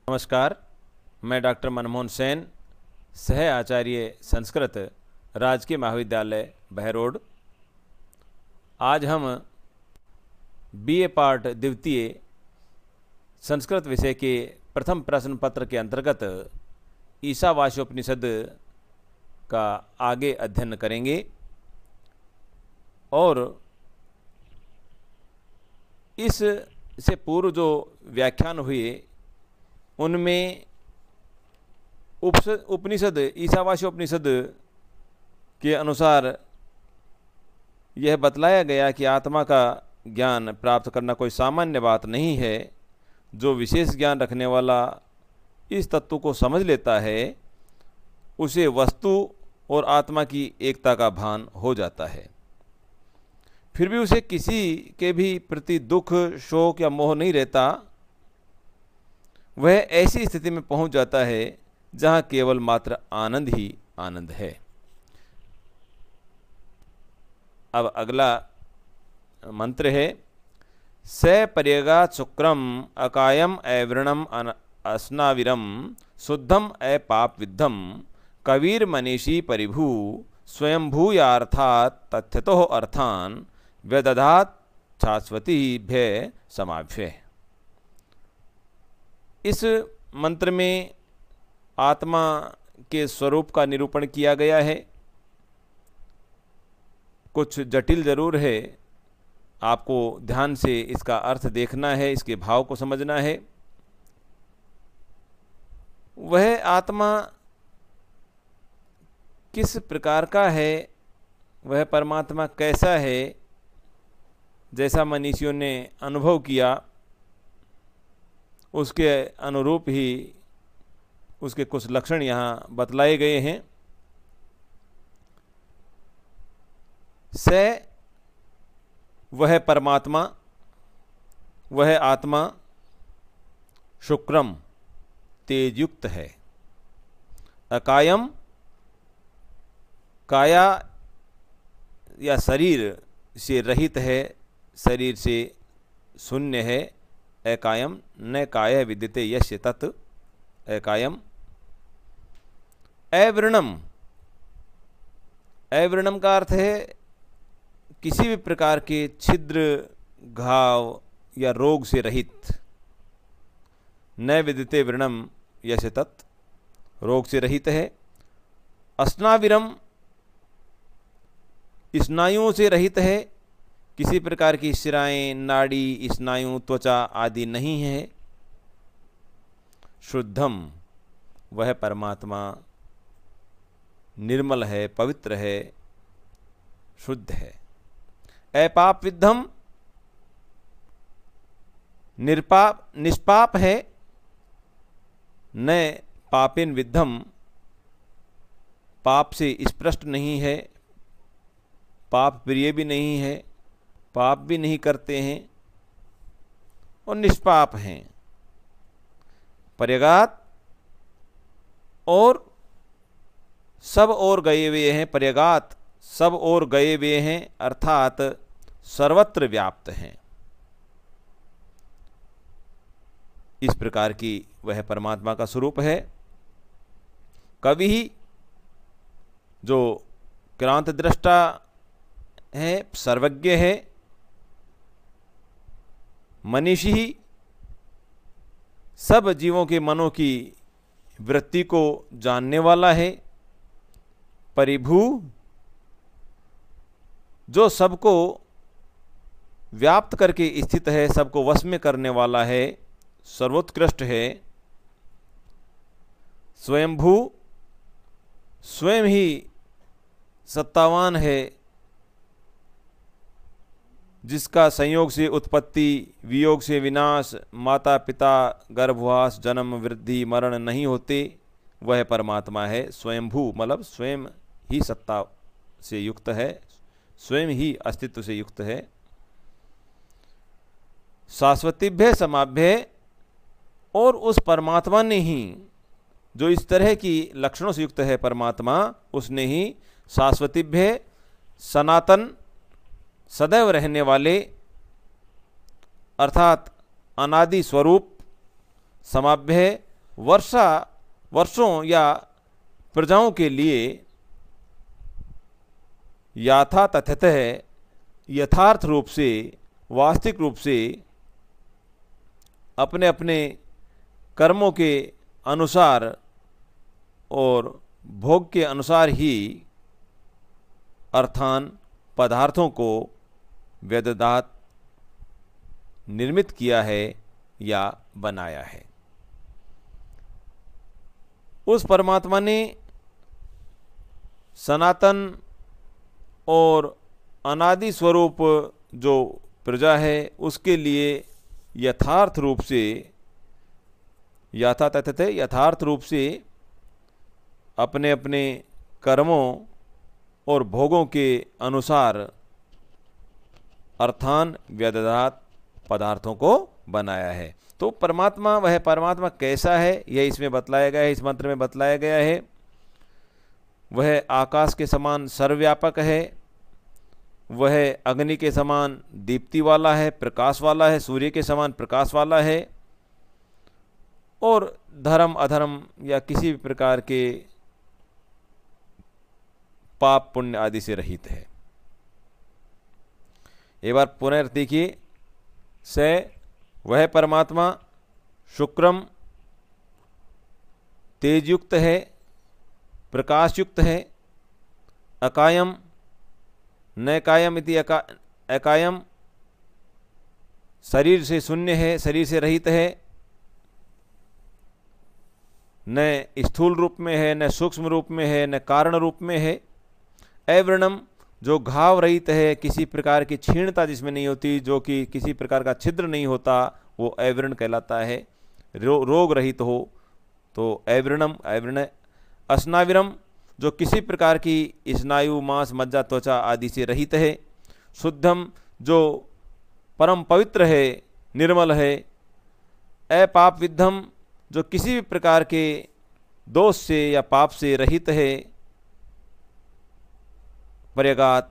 नमस्कार, मैं डॉक्टर मनमोहन सेन, सह आचार्य संस्कृत, राजकीय महाविद्यालय बहरोड। आज हम बीए पार्ट द्वितीय संस्कृत विषय के प्रथम प्रश्न पत्र के अंतर्गत ईशावास्योपनिषद का आगे अध्ययन करेंगे और इससे पूर्व जो व्याख्यान हुए उनमें उपनिषद ईशावास्योपनिषद के अनुसार यह बतलाया गया कि आत्मा का ज्ञान प्राप्त करना कोई सामान्य बात नहीं है। जो विशेष ज्ञान रखने वाला इस तत्व को समझ लेता है उसे वस्तु और आत्मा की एकता का भान हो जाता है। फिर भी उसे किसी के भी प्रति दुख, शोक या मोह नहीं रहता। वह ऐसी स्थिति में पहुंच जाता है जहां केवल मात्र आनंद ही आनंद है। अब अगला मंत्र है स पर्यगात् शुक्रम अकायम अवृणम अस्नाविरम शुद्धम अपाप विद्धम कवीर मनीषी परिभू स्वयंभूयार्थात् तथ्यतो अर्थान व्यदधात् शाश्वती भय समाभ्य। इस मंत्र में आत्मा के स्वरूप का निरूपण किया गया है। कुछ जटिल जरूर है, आपको ध्यान से इसका अर्थ देखना है, इसके भाव को समझना है। वह आत्मा किस प्रकार का है, वह परमात्मा कैसा है, जैसा मनीषियों ने अनुभव किया उसके अनुरूप ही उसके कुछ लक्षण यहाँ बतलाए गए हैं। स वह परमात्मा, वह आत्मा शुक्रम तेजयुक्त है, अकायम काया या शरीर से रहित है, शरीर से शून्य है। अकायम न काय विद्यते यस्य तत् अकायम। अवृणम, अवृणम का अर्थ है किसी भी प्रकार के छिद्र, घाव या रोग से रहित। न विद्यते वृणम यस्य तत्, रोग से रहित है। अस्नाविरम, स्नायुओं से रहित है, किसी प्रकार की शिराएं, नाड़ी, स्नायु, त्वचा आदि नहीं है। शुद्धम, वह परमात्मा निर्मल है, पवित्र है, शुद्ध है। अपाप विद्धम, निष्पाप है। न पापिन विद्धम, पाप से स्पृष्ट नहीं है, पाप प्रिय भी नहीं है, पाप भी नहीं करते हैं और निष्पाप हैं। पर्यगात्, और सब ओर गए हुए हैं। पर्यगात्, सब ओर गए हुए हैं अर्थात सर्वत्र व्याप्त हैं। इस प्रकार की वह परमात्मा का स्वरूप है। कवि ही जो क्रांत दृष्टा है, सर्वज्ञ है। मनीषी ही सब जीवों के मनों की वृत्ति को जानने वाला है। परिभू, जो सबको व्याप्त करके स्थित है, सबको वश में करने वाला है, सर्वोत्कृष्ट है। स्वयंभू, स्वयं ही सत्तावान है, जिसका संयोग से उत्पत्ति, वियोग से विनाश, माता पिता, गर्भवास, जन्म, वृद्धि, मरण नहीं होते, वह परमात्मा है। स्वयंभू मतलब स्वयं ही सत्ता से युक्त है, स्वयं ही अस्तित्व से युक्त है। शाश्वतीभ्य समाभ्य, और उस परमात्मा ने ही, जो इस तरह की लक्षणों से युक्त है परमात्मा, उसने ही शाश्वतीभ्य, सनातन, सदैव रहने वाले अर्थात अनादि स्वरूप, समाभ्य वर्षों या प्रजाओं के लिए यथा तथ्यतः यथार्थ रूप से वास्तविक रूप से अपने अपने कर्मों के अनुसार और भोग के अनुसार ही अर्थान पदार्थों को वेददात निर्मित किया है या बनाया है। उस परमात्मा ने सनातन और अनादि स्वरूप जो प्रजा है उसके लिए यथार्थ रूप से यथातथ्य यथार्थ रूप से अपने अपने कर्मों और भोगों के अनुसार अर्थान व्यदधात पदार्थों को बनाया है। तो परमात्मा, वह परमात्मा कैसा है यह इसमें बतलाया गया है, इस मंत्र में बतलाया गया है। वह आकाश के समान सर्वव्यापक है, वह अग्नि के समान दीप्ति वाला है, प्रकाश वाला है, सूर्य के समान प्रकाश वाला है और धर्म अधर्म या किसी भी प्रकार के पाप पुण्य आदि से रहित है। एक बार पुनः देखिए, स वह परमात्मा शुक्रम तेजयुक्त है, प्रकाशयुक्त है, अकायम न कायम इति अकायम, शरीर से शून्य है, शरीर से रहित है, न स्थूल रूप में है, न सूक्ष्म रूप में है, न कारण रूप में है। अवर्णम, जो घाव रहित है, किसी प्रकार की क्षीणता जिसमें नहीं होती, जो कि किसी प्रकार का छिद्र नहीं होता, वो अवर्ण कहलाता है। रोग रहित हो तो अवर्णम अवर्ण। अस्नाविरम, जो किसी प्रकार की स्नायु मांस मज्जा त्वचा आदि से रहित है। शुद्धम, जो परम पवित्र है, निर्मल है। अपाप विद्धम, जो किसी भी प्रकार के दोष से या पाप से रहित है। पर्यगात,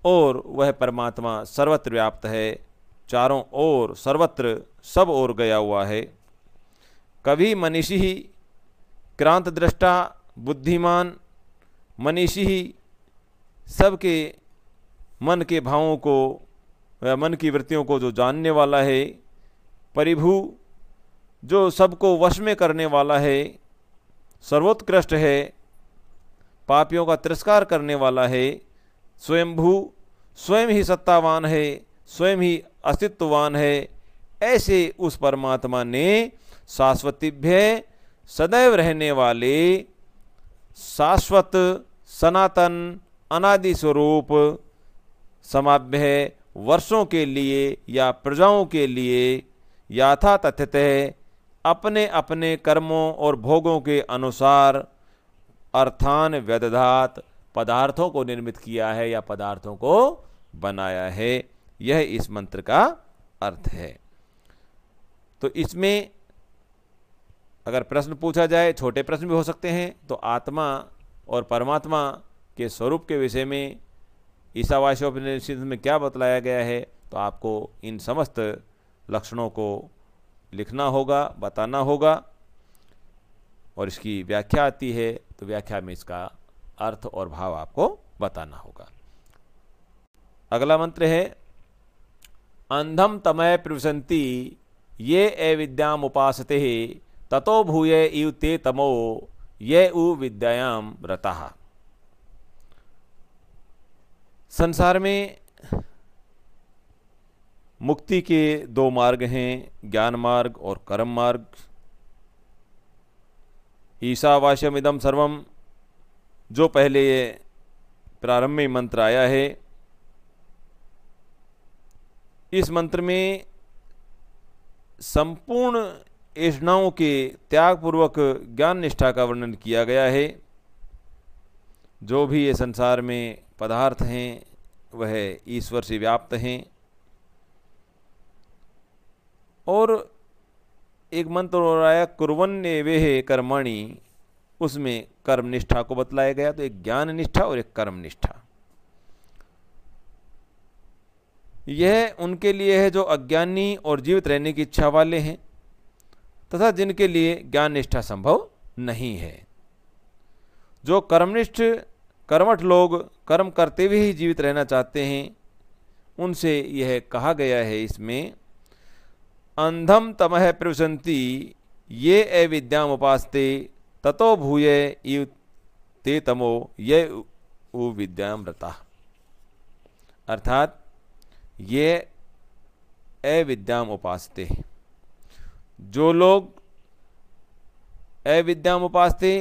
और वह परमात्मा सर्वत्र व्याप्त है, चारों ओर सर्वत्र सब ओर गया हुआ है। कभी मनीषी ही क्रांत दृष्टा बुद्धिमान, मनीषी ही सबके मन के भावों को या मन की वृत्तियों को जो जानने वाला है। परिभू, जो सबको वश में करने वाला है। सर्वोत्कृष्ट है, पापियों का तिरस्कार करने वाला है। स्वयंभू, स्वयं ही सत्तावान है, स्वयं ही अस्तित्ववान है। ऐसे उस परमात्मा ने शाश्वतिभ्य, सदैव रहने वाले, शाश्वत, सनातन, अनादि स्वरूप, समाभ्य, वर्षों के लिए या प्रजाओं के लिए यथा तथ्यतः अपने अपने कर्मों और भोगों के अनुसार अर्थान व्यदधात पदार्थों को निर्मित किया है या पदार्थों को बनाया है। यह इस मंत्र का अर्थ है। तो इसमें अगर प्रश्न पूछा जाए, छोटे प्रश्न भी हो सकते हैं, तो आत्मा और परमात्मा के स्वरूप के विषय में ईशावास्योपनिषद में क्या बतलाया गया है, तो आपको इन समस्त लक्षणों को लिखना होगा, बताना होगा। और इसकी व्याख्या आती है तो व्याख्या में इसका अर्थ और भाव आपको बताना होगा। अगला मंत्र है अंधम तमय प्रविशन्ति ये अविद्याम उपासते ततो भूय इव ते तमो ये उ विद्यायाम रतः। संसार में मुक्ति के दो मार्ग हैं, ज्ञान मार्ग और कर्म मार्ग। ईशावास्यमिदं सर्वम, जो पहले ये प्रारंभ में मंत्र आया है, इस मंत्र में संपूर्ण ऐषणाओं के त्यागपूर्वक ज्ञान निष्ठा का वर्णन किया गया है। जो भी ये संसार में पदार्थ हैं वह ईश्वर से व्याप्त हैं। और एक मंत्र और आया कुर्वन्नेवेह कर्मणि, उसमें कर्म निष्ठा को बतलाया गया। तो एक ज्ञान निष्ठा और एक कर्म निष्ठा, यह उनके लिए है जो अज्ञानी और जीवित रहने की इच्छा वाले हैं, तथा जिनके लिए ज्ञान निष्ठा संभव नहीं है। जो कर्मनिष्ठ कर्मठ लोग कर्म करते हुए ही जीवित रहना चाहते हैं, उनसे यह कहा गया है इसमें, अंधम तमह प्रविशन्ति ये अविद्याम उपासते ततो भूय इव ते तमो ये उ विद्याम रता। अर्थात ये अविद्याम उपासते, जो लोग अविद्याम उपासते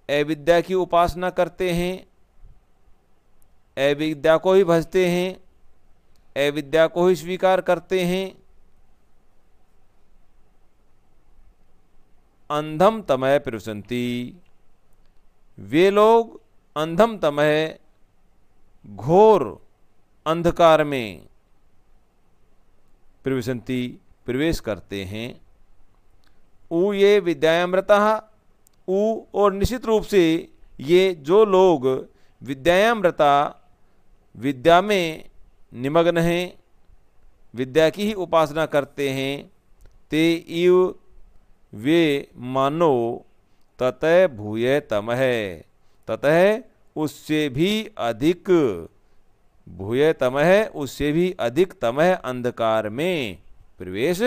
अविद्या की उपासना करते हैं, अविद्या को ही भजते हैं, अविद्या को ही स्वीकार करते हैं, अंधम तमह प्रविशन्ति, वे लोग अंधम तमह घोर अंधकार में प्रविशन्ति प्रवेश करते हैं। उ ये विद्यायामृतः, उ और निश्चित रूप से ये जो लोग विद्यायामृता विद्या में निमग्न हैं, विद्या की ही उपासना करते हैं, ते इव वे मानो ततः भूय तमह, ततः उससे भी अधिक, भूय तमह उससे भी अधिक तमह अंधकार में प्रवेश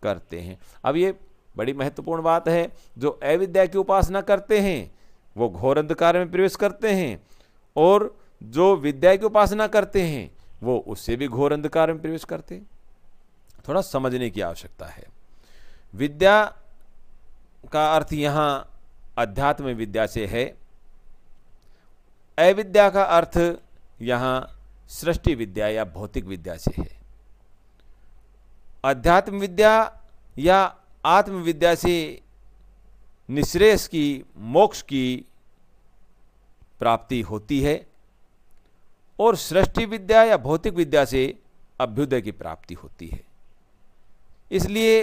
करते हैं। अब ये बड़ी महत्वपूर्ण बात है, जो अविद्या की उपासना करते हैं वो घोर अंधकार में प्रवेश करते हैं, और जो विद्या की उपासना करते हैं वो उससे भी घोर अंधकार में प्रवेश करते हैं। थोड़ा समझने की आवश्यकता है। विद्या का अर्थ यहाँ अध्यात्म विद्या से है, अविद्या का अर्थ यहाँ सृष्टि विद्या या भौतिक विद्या से है। अध्यात्म विद्या या आत्म विद्या से निःश्रेयस की, मोक्ष की प्राप्ति होती है, और सृष्टि विद्या या भौतिक विद्या से अभ्युदय की प्राप्ति होती है। इसलिए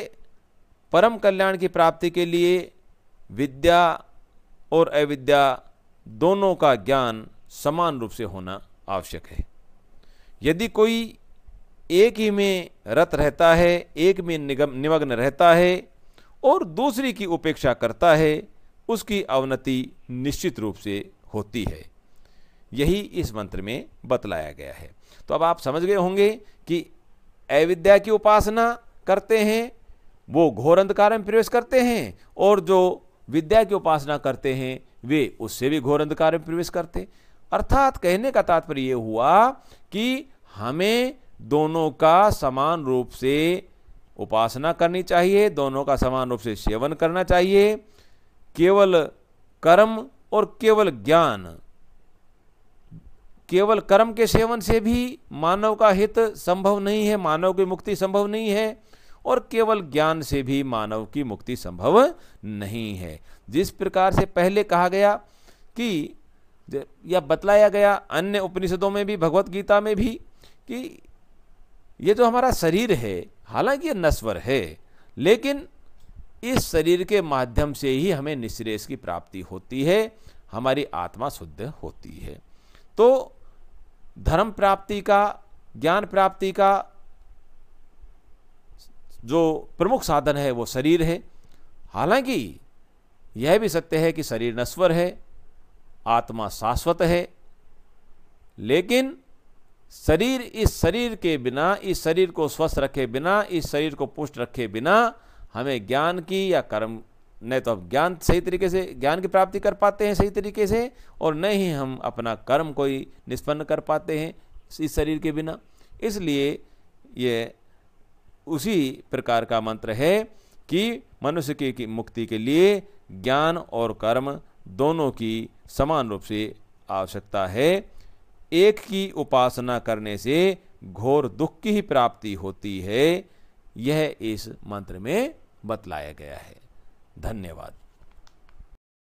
परम कल्याण की प्राप्ति के लिए विद्या और अविद्या दोनों का ज्ञान समान रूप से होना आवश्यक है। यदि कोई एक ही में रत रहता है, एक में निमग्न रहता है और दूसरी की उपेक्षा करता है, उसकी अवनति निश्चित रूप से होती है। यही इस मंत्र में बतलाया गया है। तो अब आप समझ गए होंगे कि अविद्या की उपासना करते हैं वो घोर अंधकार में प्रवेश करते हैं, और जो विद्या की उपासना करते हैं वे उससे भी घोर अंधकार में प्रवेश करते। अर्थात कहने का तात्पर्य ये हुआ कि हमें दोनों का समान रूप से उपासना करनी चाहिए, दोनों का समान रूप से सेवन करना चाहिए। केवल कर्म और केवल ज्ञान, केवल कर्म के सेवन से भी मानव का हित संभव नहीं है, मानव की मुक्ति संभव नहीं है, और केवल ज्ञान से भी मानव की मुक्ति संभव नहीं है। जिस प्रकार से पहले कहा गया कि या बतलाया गया अन्य उपनिषदों में भी, भगवत गीता में भी, कि ये जो हमारा शरीर है, हालांकि ये नश्वर है, लेकिन इस शरीर के माध्यम से ही हमें निःश्रेयस की प्राप्ति होती है, हमारी आत्मा शुद्ध होती है। तो धर्म प्राप्ति का, ज्ञान प्राप्ति का जो प्रमुख साधन है वो शरीर है। हालांकि यह भी सत्य है कि शरीर नश्वर है, आत्मा शाश्वत है, लेकिन शरीर, इस शरीर के बिना, इस शरीर को स्वस्थ रखे बिना, इस शरीर को पुष्ट रखे बिना हमें ज्ञान की या कर्म, न तो हम ज्ञान सही तरीके से, ज्ञान की प्राप्ति कर पाते हैं सही तरीके से, और न ही हम अपना कर्म कोई निष्पन्न कर पाते हैं इस शरीर के बिना। इसलिए ये उसी प्रकार का मंत्र है कि मनुष्य की मुक्ति के लिए ज्ञान और कर्म दोनों की समान रूप से आवश्यकता है। एक की उपासना करने से घोर दुख की ही प्राप्ति होती है, यह इस मंत्र में बतलाया गया है। धन्यवाद।